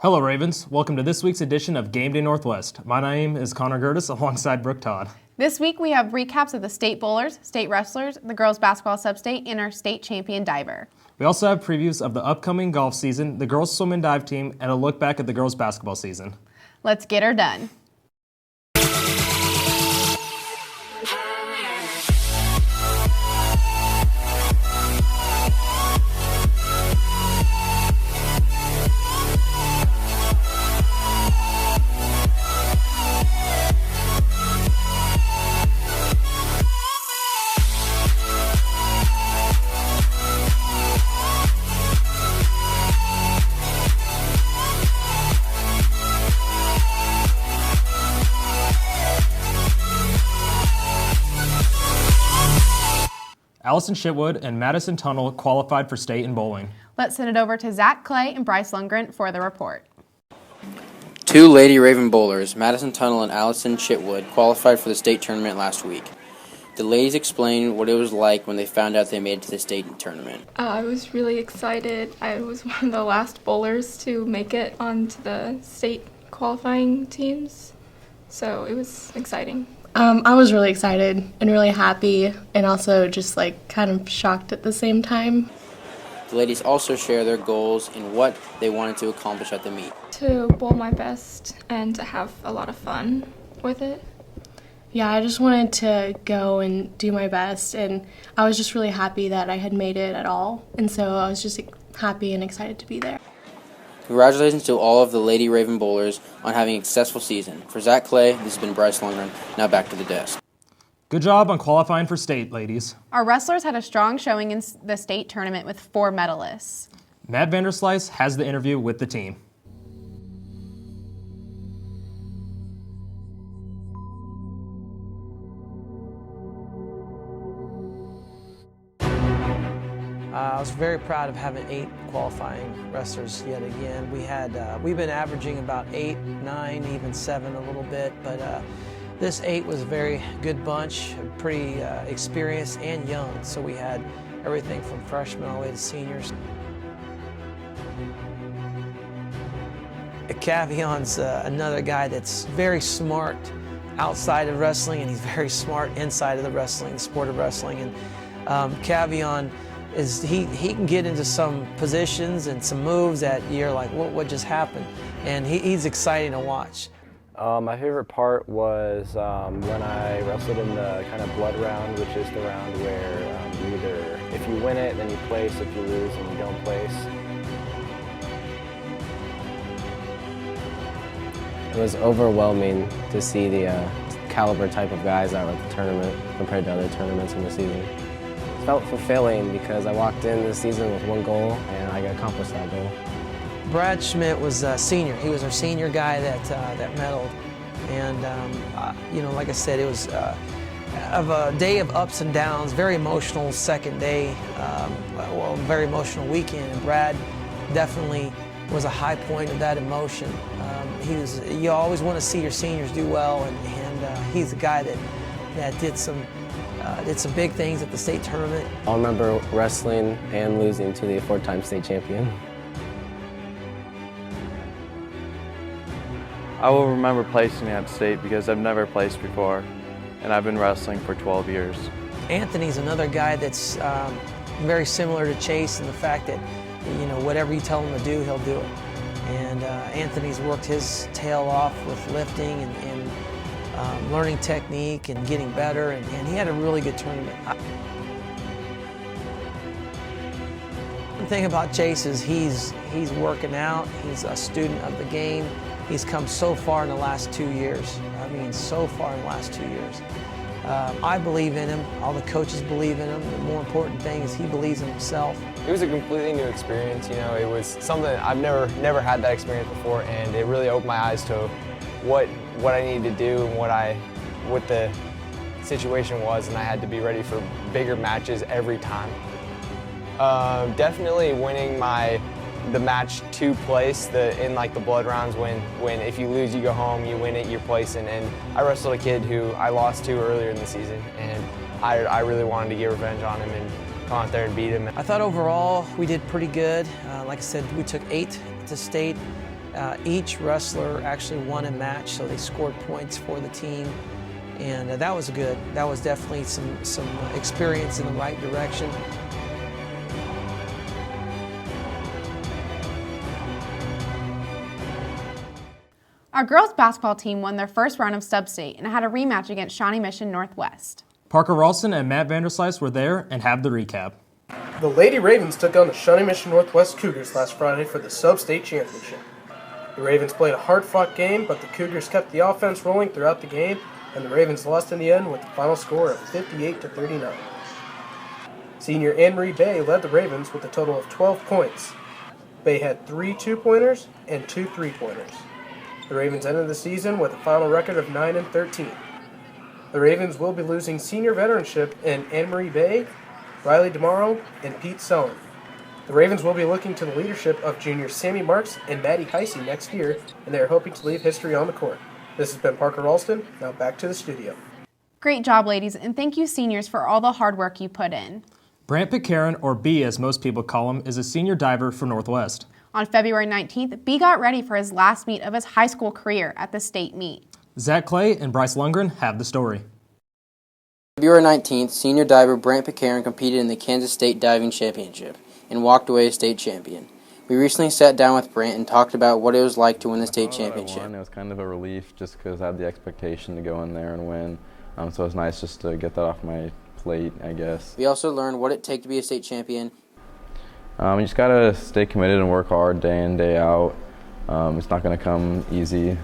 Hello Ravens, welcome to this week's edition of GameDay Northwest. My name is Connor Gertis alongside Brooke Todd. This week we have recaps of the state bowlers, state wrestlers, the girls basketball substate, and our state champion diver. We also have previews of the upcoming golf season, the girls swim and dive team, and a look back at the girls basketball season. Let's get her done. Allison Shitwood and Madison Tunnell qualified for state in bowling. Let's send it over to Zach Clay and Bryce Lundgren for the report. Two Lady Raven bowlers, Madison Tunnell and Allison Shitwood, qualified for the state tournament last week. The ladies explained what it was like when they found out they made it to the state tournament. I was really excited. I was one of the last bowlers to make it onto the state qualifying teams, so it was exciting. I was really excited and really happy and also just kind of shocked at the same time. The ladies also share their goals and what they wanted to accomplish at the meet. To bowl my best and to have a lot of fun with it. Yeah, I just wanted to go and do my best, and I was just really happy that I had made it at all, and so I was just happy and excited to be there. Congratulations to all of the Lady Raven bowlers on having a successful season. For Zach Clay, this has been Bryce Lundgren. Now back to the desk. Good job on qualifying for state, ladies. Our wrestlers had a strong showing in the state tournament with 4 medalists. Matt Vanderslice has the interview with the team. I was very proud of having 8 qualifying wrestlers yet again. We've been averaging about 8, 9, even 7 a little bit, but this 8 was a very good bunch, pretty experienced and young. So we had everything from freshmen all the way to seniors. Cavion's another guy that's very smart outside of wrestling, and he's very smart inside of the sport of wrestling. And Cavion he can get into some positions and some moves that you're like, what just happened? And he's exciting to watch. My favorite part was when I wrestled in the kind of blood round, which is the round where if you win it, then you place. If you lose, then you don't place. It was overwhelming to see the caliber type of guys that were at the tournament compared to other tournaments in the season. It felt fulfilling because I walked in this season with one goal and I accomplished that goal. Brad Schmidt was a senior. He was our senior guy that medaled. And, like I said, it was of a day of ups and downs, very emotional second day, very emotional weekend. And Brad definitely was a high point of that emotion. You always want to see your seniors do well, and he's the guy that did some big things at the state tournament. I'll remember wrestling and losing to the 4-time state champion. I will remember placing at state because I've never placed before, and I've been wrestling for 12 years. Anthony's another guy that's very similar to Chase in the fact that, whatever you tell him to do, he'll do it. And Anthony's worked his tail off with lifting and learning technique and getting better, and he had a really good tournament. The thing about Chase is he's working out, he's a student of the game. He's come so far in the last 2 years. I mean, so far in the last 2 years. I believe in him, all the coaches believe in him. The more important thing is he believes in himself. It was a completely new experience. It was something I've never had that experience before, and it really opened my eyes to what I needed to do and what the situation was, and I had to be ready for bigger matches every time. Definitely winning the match 2 place in the blood rounds when if you lose you go home, you win it, you're placing. And I wrestled a kid who I lost to earlier in the season, and I really wanted to get revenge on him and come out there and beat him. I thought overall we did pretty good. Like I said, we took 8 to state. Each wrestler actually won a match, so they scored points for the team. And that was good. That was definitely some experience in the right direction. Our girls basketball team won their first round of substate and had a rematch against Shawnee Mission Northwest. Parker Ralston and Matt Vanderslice were there and have the recap. The Lady Ravens took on the Shawnee Mission Northwest Cougars last Friday for the Sub-State Championship. The Ravens played a hard-fought game, but the Cougars kept the offense rolling throughout the game, and the Ravens lost in the end with the final score of 58-39. Senior Anne-Marie Bay led the Ravens with a total of 12 points. Bay had 3 two-pointers and 2 three-pointers. The Ravens ended the season with a final record of 9-13. The Ravens will be losing senior veteranship in Anne-Marie Bay, Riley DeMauro, and Pete Sullen. The Ravens will be looking to the leadership of junior Sammy Marks and Maddie Heisey next year, and they are hoping to leave history on the court. This has been Parker Ralston. Now back to the studio. Great job, ladies, and thank you, seniors, for all the hard work you put in. Brant Pitcairn, or B as most people call him, is a senior diver for Northwest. On February 19th, B got ready for his last meet of his high school career at the state meet. Zach Clay and Bryce Lundgren have the story. February 19th, senior diver Brant Pitcairn competed in the Kansas State Diving Championship and walked away a state champion. We recently sat down with Brant and talked about what it was like to win the state championship. It was kind of a relief just because I had the expectation to go in there and win. So it was nice just to get that off my plate, I guess. We also learned what it takes to be a state champion. You just got to stay committed and work hard day in, day out. It's not going to come easy.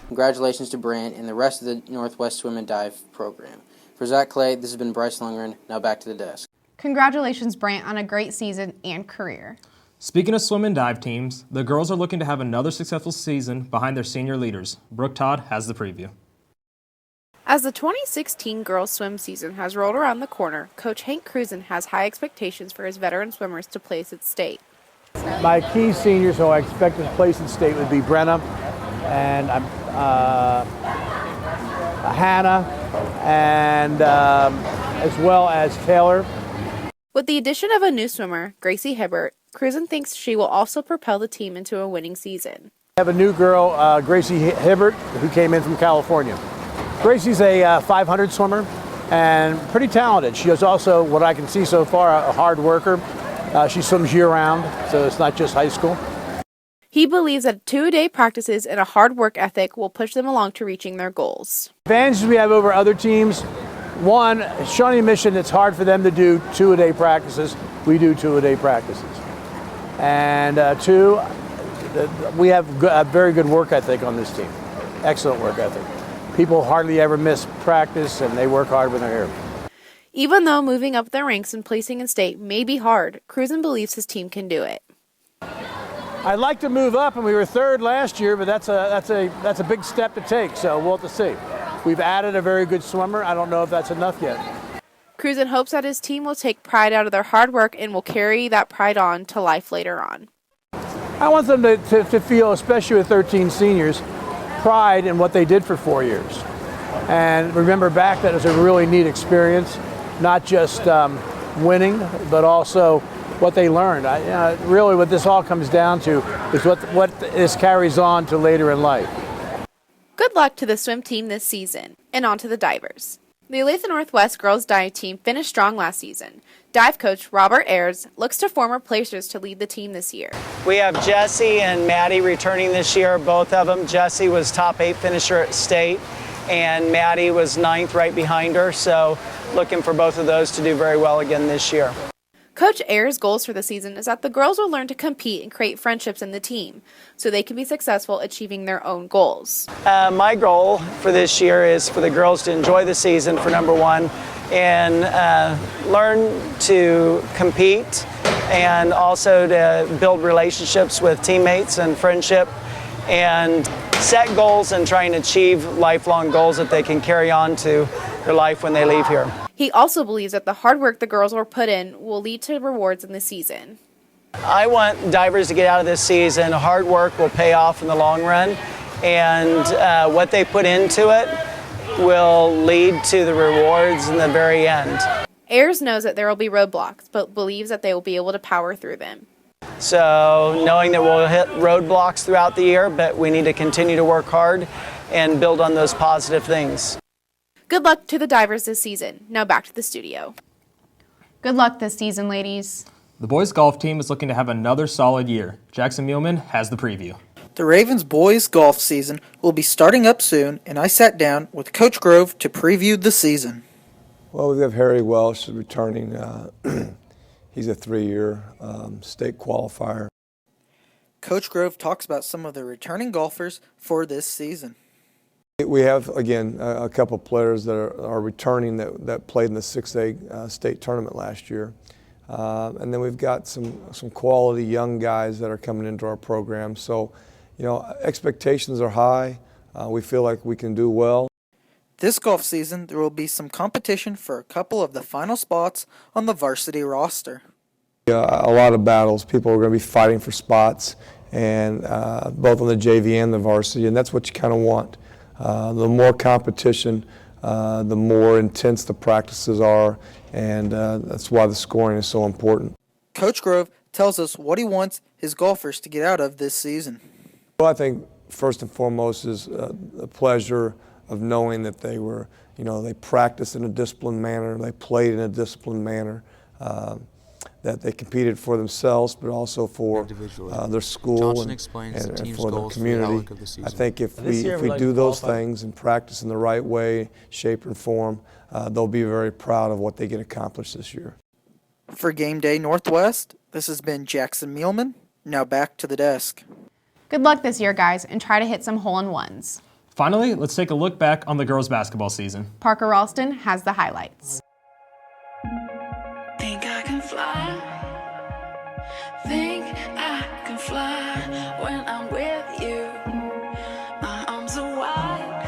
Congratulations to Brant and the rest of the Northwest Swim and Dive program. For Zach Clay, this has been Bryce Lundgren. Now back to the desk. Congratulations, Brant, on a great season and career. Speaking of swim and dive teams, the girls are looking to have another successful season behind their senior leaders. Brooke Todd has the preview. As the 2016 girls swim season has rolled around the corner, Coach Hank Cruzen has high expectations for his veteran swimmers to place at state. My key seniors who I expect to place at state would be Brenna and Hannah and as well as Taylor. With the addition of a new swimmer, Gracie Hibbert, Cruzen thinks she will also propel the team into a winning season. I have a new girl, Gracie Hibbert, who came in from California. Gracie's a 500 swimmer and pretty talented. She is also, what I can see so far, a hard worker. She swims year-round, so it's not just high school. He believes that 2-a-day practices and a hard work ethic will push them along to reaching their goals. Advantages we have over other teams. One, Shawnee Mission, it's hard for them to do 2-a-day practices. We do 2-a-day practices. And two, we have a very good work ethic on this team. Excellent work ethic. People hardly ever miss practice, and they work hard when they're here. Even though moving up the ranks and placing in state may be hard, Cruzen believes his team can do it. I'd like to move up, and we were third last year, but that's a big step to take, so we'll have to see. We've added a very good swimmer. I don't know if that's enough yet. Cruzen hopes that his team will take pride out of their hard work and will carry that pride on to life later on. I want them to feel, especially with 13 seniors, pride in what they did for 4 years. And remember back that it was a really neat experience, not just winning, but also what they learned. Really what this all comes down to is what this carries on to later in life. Good luck to the swim team this season, and on to the divers. The Olathe Northwest girls dive team finished strong last season. Dive coach Robert Ayers looks to former placers to lead the team this year. We have Jesse and Maddie returning this year, both of them. Jesse was top 8 finisher at state, and Maddie was 9th right behind her, so looking for both of those to do very well again this year. Coach Ayers' goals for the season is that the girls will learn to compete and create friendships in the team so they can be successful achieving their own goals. My goal for this year is for the girls to enjoy the season, for number one, and learn to compete and also to build relationships with teammates and friendship and set goals and try and achieve lifelong goals that they can carry on to their life when they leave here. He also believes that the hard work the girls will put in will lead to rewards in the season. I want divers to get out of this season. Hard work will pay off in the long run, and what they put into it will lead to the rewards in the very end. Ayers knows that there will be roadblocks, but believes that they will be able to power through them. So knowing that we'll hit roadblocks throughout the year, but we need to continue to work hard and build on those positive things. Good luck to the Divers this season. Now back to the studio. Good luck this season, ladies. The boys golf team is looking to have another solid year. Jackson Muehlman has the preview. The Ravens boys golf season will be starting up soon, and I sat down with Coach Grove to preview the season. Well, we have Harry Welsh returning. He's a 3-year state qualifier. Coach Grove talks about some of the returning golfers for this season. We have, again, a couple players that are returning that played in the 6A state tournament last year. And then we've got some quality young guys that are coming into our program. So, you know, expectations are high. We feel like we can do well. This golf season, there will be some competition for a couple of the final spots on the varsity roster. A lot of battles. People are going to be fighting for spots, and both on the JV and the varsity, and that's what you kind of want. The more competition, the more intense the practices are, and that's why the scoring is so important. Coach Grove tells us what he wants his golfers to get out of this season. Well, I think first and foremost is the pleasure of knowing that they were, you know, they practiced in a disciplined manner, they played in a disciplined manner, that they competed for themselves, but also for their school and for their community. I think if we do those things and practice in the right way, shape and form, they'll be very proud of what they get accomplished this year. For GameDay Northwest, this has been Jackson Muehlman. Now back to the desk. Good luck this year, guys, and try to hit some hole-in-ones. Finally, let's take a look back on the girls' basketball season. Parker Ralston has the highlights. Think I can fly. Think I can fly when I'm with you. My arms are wide,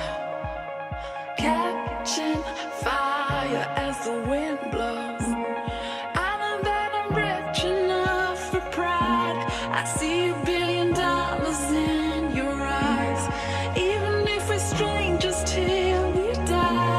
catching fire as the wind blows. I know that I'm rich enough for pride. I see $1 billion in your eyes, even if we're strangers till we die.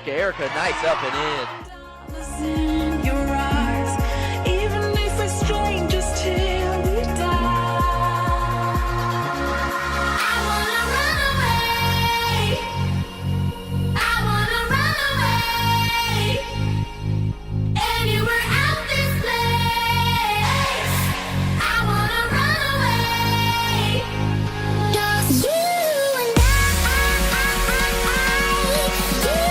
Erica, nice up and in. Your eyes, even if we're strangers till we die. I wanna run away. I wanna run away. Anywhere out this place. I wanna run away. Just you. Yeah.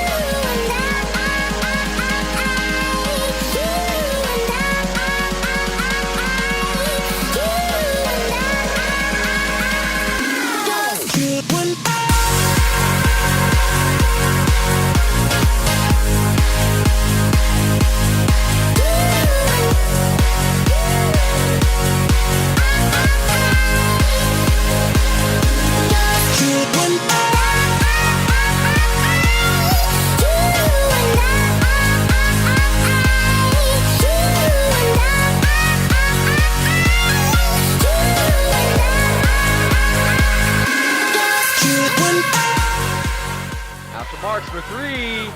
for three.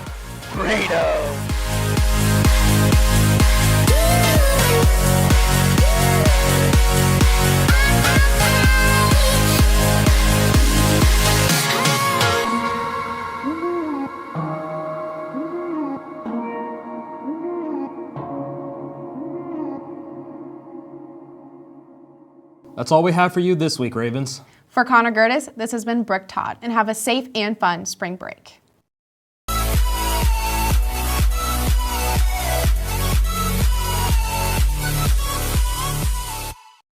Brado. That's all we have for you this week, Ravens. For Connor Gertis, this has been Brooke Todd, and have a safe and fun spring break.